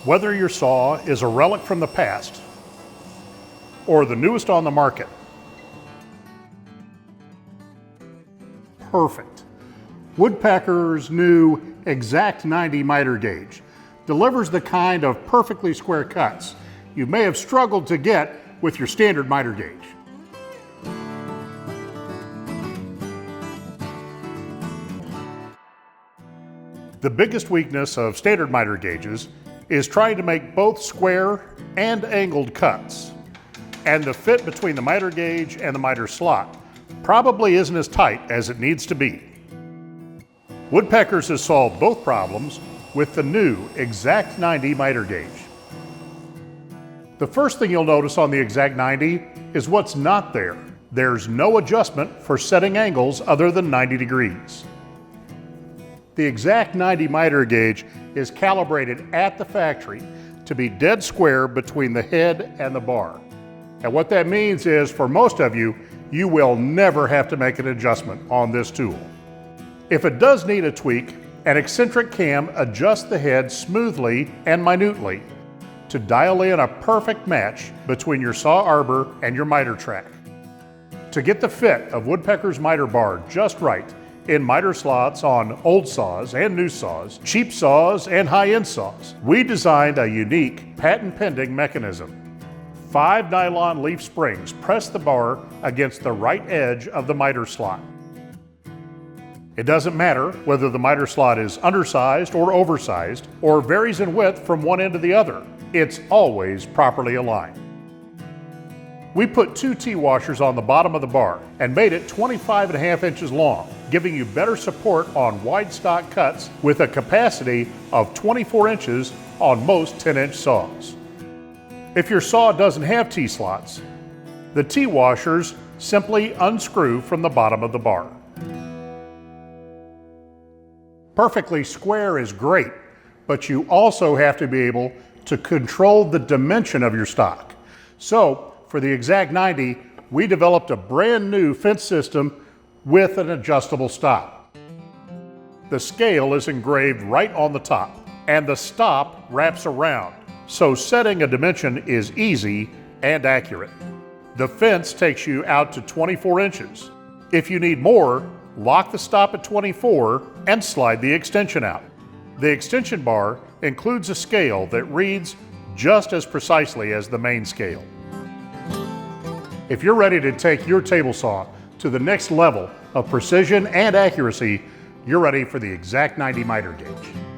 Whether your saw is a relic from the past or the newest on the market, perfect. Woodpecker's new Exact-90 Miter Gauge delivers the kind of perfectly square cuts you may have struggled to get with your standard miter gauge. The biggest weakness of standard miter gauges is trying to make both square and angled cuts. And the fit between the miter gauge and the miter slot probably isn't as tight as it needs to be. Woodpeckers has solved both problems with the new Exact-90 Miter Gauge. The first thing you'll notice on the Exact-90 is what's not there. There's no adjustment for setting angles other than 90 degrees. The Exact-90 Miter Gauge is calibrated at the factory to be dead square between the head and the bar. And what that means is, for most of you, you will never have to make an adjustment on this tool. If it does need a tweak, an eccentric cam adjusts the head smoothly and minutely to dial in a perfect match between your saw arbor and your miter track. To get the fit of Woodpecker's miter bar just right in miter slots on old saws and new saws, cheap saws and high-end saws, we designed a unique patent-pending mechanism. 5 nylon leaf springs press the bar against the right edge of the miter slot. It doesn't matter whether the miter slot is undersized or oversized, or varies in width from one end to the other. It's always properly aligned. We put 2 T-washers on the bottom of the bar and made it 25.5 inches long, giving you better support on wide stock cuts with a capacity of 24 inches on most 10-inch saws. If your saw doesn't have T-slots, the T-washers simply unscrew from the bottom of the bar. Perfectly square is great, but you also have to be able to control the dimension of your stock. So, for the Exact-90, we developed a brand new fence system with an adjustable stop. The scale is engraved right on the top, and the stop wraps around, so setting a dimension is easy and accurate. The fence takes you out to 24 inches. If you need more, lock the stop at 24 and slide the extension out. The extension bar includes a scale that reads just as precisely as the main scale. If you're ready to take your table saw to the next level of precision and accuracy, you're ready for the Exact-90 Miter Gauge.